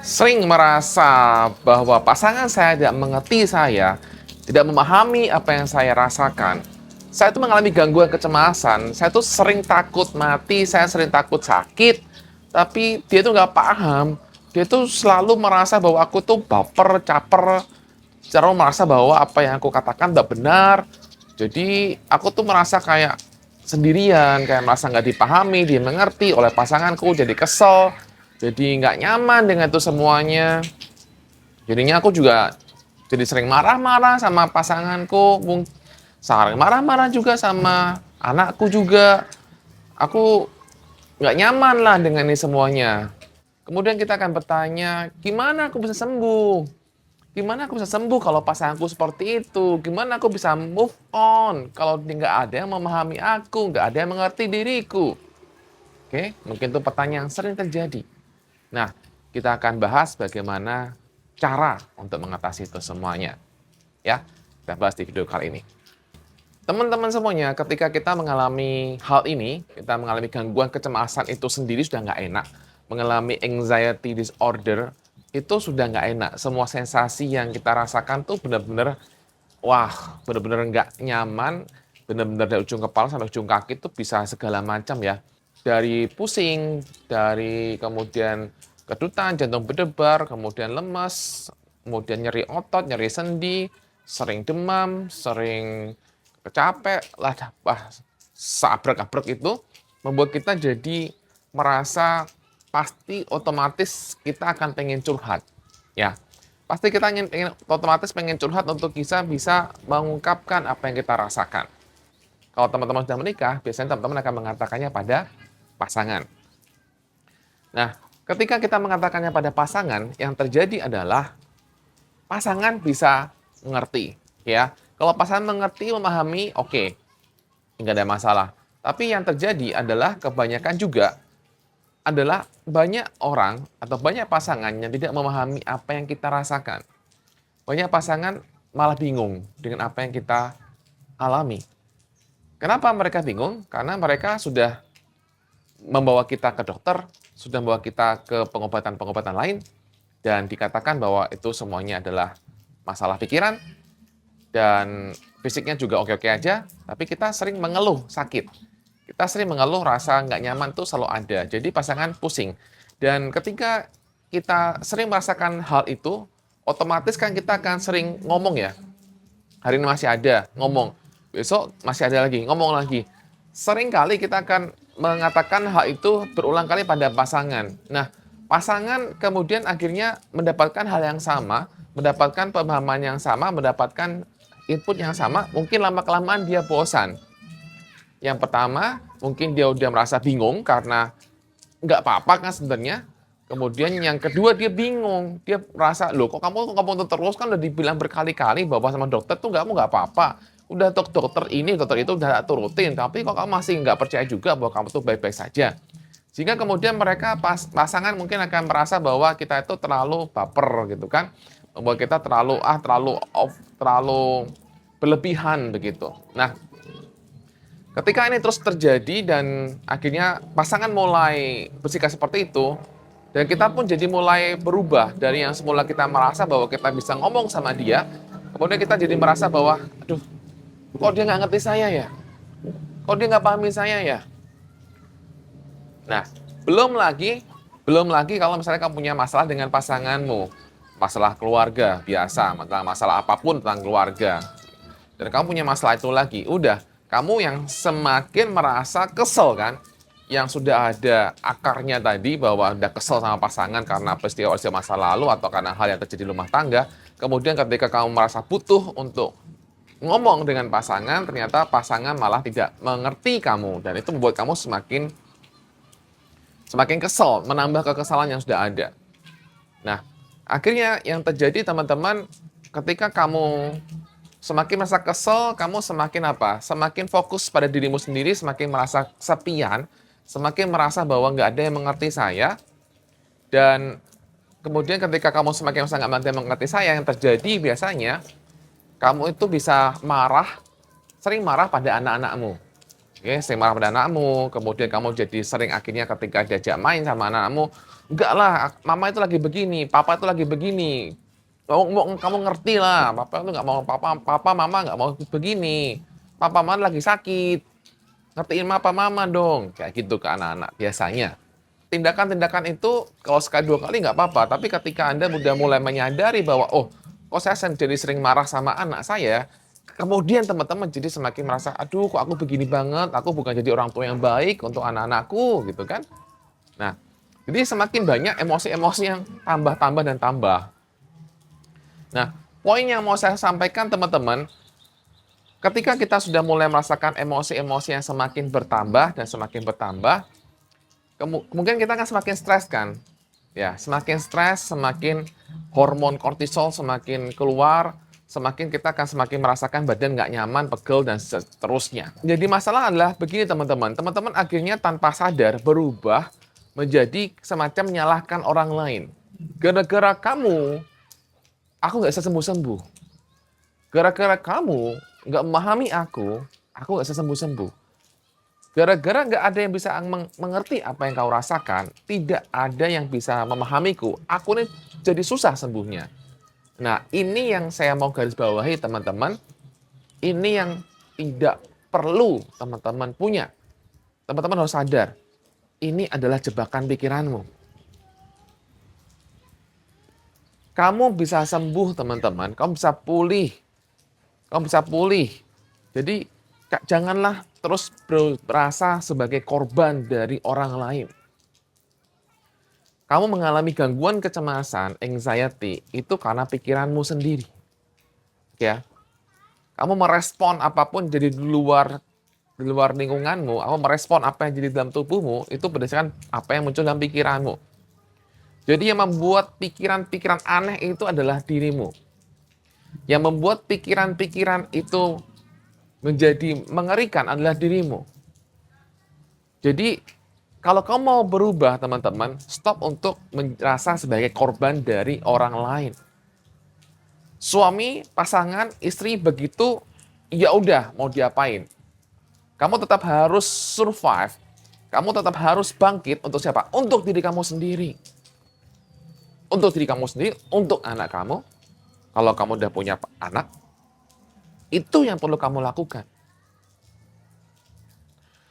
Sering merasa bahwa pasangan saya tidak mengerti saya, tidak memahami apa yang saya rasakan. Saya tuh mengalami gangguan kecemasan, saya tuh sering takut mati, saya sering takut sakit, tapi dia tuh nggak paham. Dia tuh selalu merasa bahwa aku tuh baper, caper, selalu merasa bahwa apa yang aku katakan tidak benar. Jadi aku tuh merasa kayak sendirian, kayak merasa nggak dipahami, dia mengerti oleh pasanganku, jadi kesel, jadi nggak nyaman dengan itu semuanya. Jadinya aku juga jadi sering marah-marah sama pasanganku, sering marah-marah juga sama anakku juga. Aku nggak nyaman lah dengan ini semuanya. Kemudian kita akan bertanya, gimana aku bisa sembuh? Gimana aku bisa sembuh kalau pasanganku seperti itu? Gimana aku bisa move on kalau nggak ada yang memahami aku, nggak ada yang mengerti diriku? Oke, mungkin itu pertanyaan yang sering terjadi. Nah, kita akan bahas bagaimana cara untuk mengatasi itu semuanya. Ya, kita bahas di video kali ini. Teman-teman semuanya, ketika kita mengalami hal ini, kita mengalami gangguan kecemasan itu sendiri sudah nggak enak. Mengalami anxiety disorder, itu sudah nggak enak. Semua sensasi yang kita rasakan tuh benar-benar, wah, benar-benar nggak nyaman, benar-benar dari ujung kepala sampai ujung kaki itu bisa segala macam ya. Dari pusing, dari kemudian kedutan, jantung berdebar, kemudian lemas, kemudian nyeri otot, nyeri sendi, sering demam, sering capek, lah, seabrek-abrek itu membuat kita jadi merasa pasti otomatis kita akan pengen curhat. Ya, pasti kita otomatis pengen curhat untuk bisa mengungkapkan apa yang kita rasakan. Kalau teman-teman sudah menikah, biasanya teman-teman akan mengatakannya pada pasangan. Nah, ketika kita mengatakannya pada pasangan, yang terjadi adalah pasangan bisa mengerti, ya. Kalau pasangan mengerti, memahami, oke, nggak ada masalah. Tapi yang terjadi adalah kebanyakan juga adalah banyak orang atau banyak pasangan yang tidak memahami apa yang kita rasakan. Banyak pasangan malah bingung dengan apa yang kita alami. Kenapa mereka bingung? Karena mereka sudah membawa kita ke dokter, sudah membawa kita ke pengobatan-pengobatan lain, dan dikatakan bahwa itu semuanya adalah masalah pikiran, dan fisiknya juga oke-oke aja, tapi kita sering mengeluh sakit. Kita sering mengeluh rasa nggak nyaman tuh selalu ada, jadi pasangan pusing. Dan ketika kita sering merasakan hal itu, otomatis kan kita akan sering ngomong ya, hari ini masih ada, ngomong. Besok masih ada lagi, ngomong lagi. Sering kali kita akan mengatakan hal itu berulang kali pada pasangan. Nah, pasangan kemudian akhirnya mendapatkan hal yang sama, mendapatkan pemahaman yang sama, mendapatkan input yang sama, mungkin lama-kelamaan dia bosan. Yang pertama, mungkin dia udah merasa bingung karena nggak apa-apa kan sebenarnya. Kemudian yang kedua dia bingung, dia merasa, loh kok kamu terus kan udah dibilang berkali-kali bahwa sama dokter tuh nggak apa-apa. Udah dokter ini, dokter itu udah turutin, tapi kok kamu masih nggak percaya juga bahwa kamu tuh baik-baik saja. Sehingga kemudian mereka pasangan mungkin akan merasa bahwa kita itu terlalu baper gitu kan. Bahwa kita terlalu berlebihan begitu. Nah, ketika ini terus terjadi dan akhirnya pasangan mulai bersikap seperti itu, dan kita pun jadi mulai berubah dari yang semula kita merasa bahwa kita bisa ngomong sama dia, kemudian kita jadi merasa bahwa, aduh, kok dia nggak ngerti saya ya? Kok dia nggak pahami saya ya? Nah, belum lagi kalau misalnya kamu punya masalah dengan pasanganmu, masalah keluarga biasa, masalah apapun tentang keluarga, dan kamu punya masalah itu lagi, udah, kamu yang semakin merasa kesel kan, yang sudah ada akarnya tadi bahwa udah kesel sama pasangan karena peristiwa-peristiwa masa lalu atau karena hal yang terjadi di rumah tangga, kemudian ketika kamu merasa butuh untuk ngomong dengan pasangan, ternyata pasangan malah tidak mengerti kamu, dan itu membuat kamu semakin kesel, menambah kekesalan yang sudah ada. Nah, akhirnya yang terjadi teman-teman, ketika kamu semakin merasa kesel, kamu semakin apa? Semakin fokus pada dirimu sendiri, semakin merasa kesepian, semakin merasa bahwa nggak ada yang mengerti saya, dan kemudian ketika kamu semakin merasa nggak ada yang mengerti saya, yang terjadi biasanya, kamu itu bisa marah, sering marah pada anak-anakmu. Oke, sering marah pada anakmu, kemudian kamu jadi sering akhirnya ketika diajak main sama anakmu, "Enggak lah, mama itu lagi begini, papa itu lagi begini. Kamu ngerti lah, papa itu nggak mau mama nggak mau begini. Papa mama lagi sakit, ngertiin papa mama dong." Kayak gitu ke anak-anak biasanya. Tindakan-tindakan itu kalau sekali dua kali nggak apa-apa, tapi ketika Anda udah mulai menyadari bahwa, "Oh, kok saya jadi sering marah sama anak saya," kemudian teman-teman jadi semakin merasa, "Aduh, kok aku begini banget, aku bukan jadi orang tua yang baik untuk anak-anakku," gitu kan. Nah, jadi semakin banyak emosi-emosi yang tambah dan tambah. Nah, poin yang mau saya sampaikan teman-teman, ketika kita sudah mulai merasakan emosi-emosi yang semakin bertambah dan semakin bertambah, kemungkinan kita akan semakin stres kan? Ya, semakin stres, semakin hormon kortisol semakin keluar, semakin kita akan semakin merasakan badan nggak nyaman, pegel, dan seterusnya. Jadi masalah adalah begini teman-teman, teman-teman akhirnya tanpa sadar berubah menjadi semacam menyalahkan orang lain. Gara-gara kamu, aku nggak bisa sembuh-sembuh. Gara-gara kamu nggak memahami aku nggak bisa sembuh-sembuh. Gara-gara nggak ada yang bisa mengerti apa yang kau rasakan, tidak ada yang bisa memahamiku, aku ini jadi susah sembuhnya. Nah, ini yang saya mau garis bawahi teman-teman, ini yang tidak perlu teman-teman punya. Teman-teman harus sadar, ini adalah jebakan pikiranmu. Kamu bisa sembuh teman-teman, kamu bisa pulih. Kamu bisa pulih. Jadi, janganlah terus berasa sebagai korban dari orang lain. Kamu mengalami gangguan kecemasan, anxiety, itu karena pikiranmu sendiri. Ya. Kamu merespon apapun jadi di luar lingkunganmu, kamu merespon apa yang jadi dalam tubuhmu, itu berdasarkan apa yang muncul dalam pikiranmu. Jadi yang membuat pikiran-pikiran aneh itu adalah dirimu. Yang membuat pikiran-pikiran itu menjadi mengerikan adalah dirimu. Jadi, kalau kamu mau berubah, teman-teman, stop untuk merasa sebagai korban dari orang lain. Suami, pasangan, istri begitu, ya udah mau diapain. Kamu tetap harus survive. Kamu tetap harus bangkit untuk siapa? Untuk diri kamu sendiri. Untuk diri kamu sendiri, untuk anak kamu. Kalau kamu udah punya anak, itu yang perlu kamu lakukan.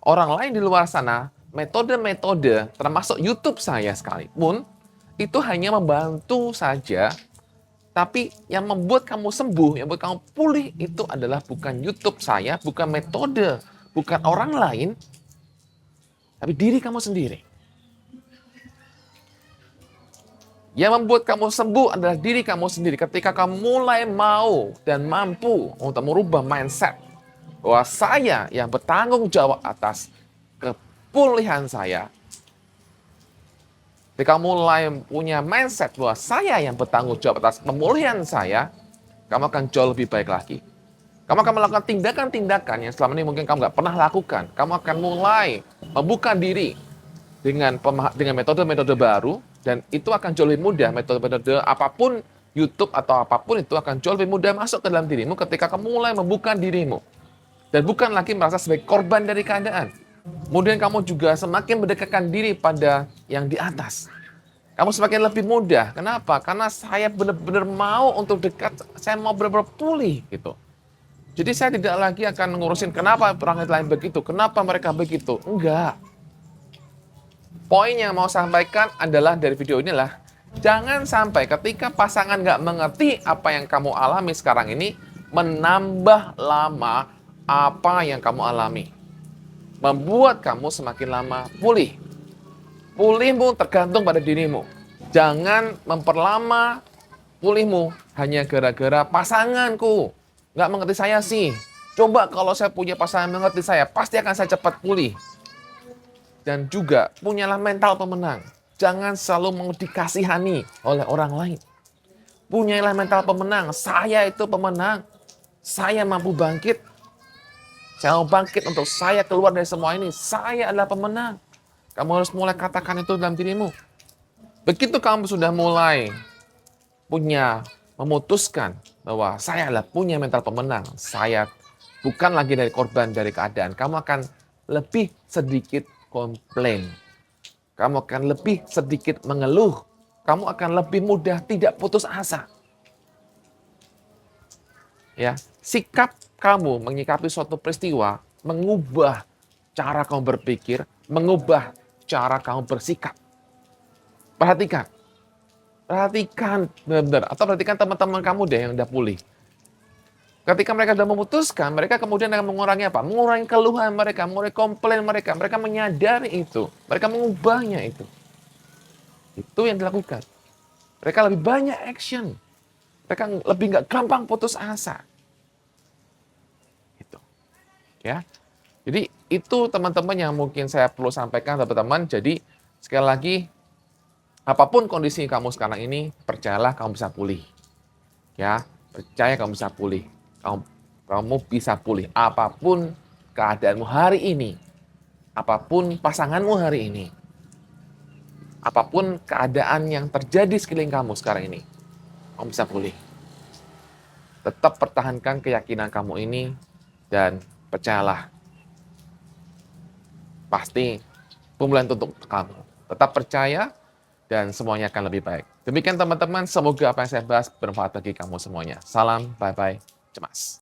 Orang lain di luar sana, metode-metode, termasuk YouTube saya sekalipun, itu hanya membantu saja, tapi yang membuat kamu sembuh, yang membuat kamu pulih, itu adalah bukan YouTube saya, bukan metode, bukan orang lain, tapi diri kamu sendiri. Yang membuat kamu sembuh adalah diri kamu sendiri. Ketika kamu mulai mau dan mampu untuk merubah mindset, bahwa saya yang bertanggung jawab atas kepulihan saya. Ketika kamu mulai punya mindset bahwa saya yang bertanggung jawab atas pemulihan saya, kamu akan jauh lebih baik lagi. Kamu akan melakukan tindakan-tindakan yang selama ini mungkin kamu nggak pernah lakukan. Kamu akan mulai membuka diri dengan metode-metode baru, dan itu akan jauh lebih mudah. Metode-metode apapun, YouTube atau apapun itu akan jauh lebih mudah masuk ke dalam dirimu ketika kamu mulai membuka dirimu. Dan bukan lagi merasa sebagai korban dari keadaan. Kemudian kamu juga semakin mendekatkan diri pada yang di atas. Kamu semakin lebih mudah. Kenapa? Karena saya benar-benar mau untuk dekat, saya mau benar-benar pulih gitu. Jadi saya tidak lagi akan ngurusin kenapa orang lain begitu, kenapa mereka begitu. Enggak. Poin yang mau sampaikan adalah dari video inilah, jangan sampai ketika pasangan nggak mengerti apa yang kamu alami sekarang ini, menambah lama apa yang kamu alami. Membuat kamu semakin lama pulih. Pulihmu tergantung pada dirimu. Jangan memperlama pulihmu hanya gara-gara pasanganku nggak mengerti saya sih. Coba kalau saya punya pasangan mengerti saya, pasti akan saya cepat pulih. Dan juga punyalah mental pemenang. Jangan selalu mau dikasihani oleh orang lain. Punyalah mental pemenang. Saya itu pemenang. Saya mampu bangkit. Saya mau bangkit untuk saya keluar dari semua ini. Saya adalah pemenang. Kamu harus mulai katakan itu dalam dirimu. Begitu kamu sudah mulai memutuskan bahwa saya adalah punya mental pemenang. Saya bukan lagi dari korban dari keadaan. Kamu akan lebih sedikit komplain. Kamu akan lebih sedikit mengeluh. Kamu akan lebih mudah tidak putus asa. Ya, sikap kamu menyikapi suatu peristiwa mengubah cara kamu berpikir, mengubah cara kamu bersikap. Perhatikan, perhatikan benar-benar. Atau perhatikan teman-teman kamu deh yang udah pulih. Ketika mereka sudah memutuskan, mereka kemudian akan mengurangi apa? Mengurangi keluhan mereka, mengurangi komplain mereka. Mereka menyadari itu. Mereka mengubahnya itu. Itu yang dilakukan. Mereka lebih banyak action. Mereka lebih nggak gampang putus asa. Gitu. Ya. Jadi itu teman-teman yang mungkin saya perlu sampaikan teman-teman. Jadi sekali lagi, apapun kondisi kamu sekarang ini, percayalah kamu bisa pulih. Ya, percaya kamu bisa pulih. Kamu bisa pulih. Apapun keadaanmu hari ini, apapun pasanganmu hari ini, apapun keadaan yang terjadi sekeliling kamu sekarang ini, kamu bisa pulih. Tetap pertahankan keyakinan kamu ini dan percayalah, pasti pemulihan untuk kamu. Tetap percaya dan semuanya akan lebih baik. Demikian teman-teman, semoga apa yang saya bahas bermanfaat bagi kamu semuanya. Salam, bye-bye, cemas.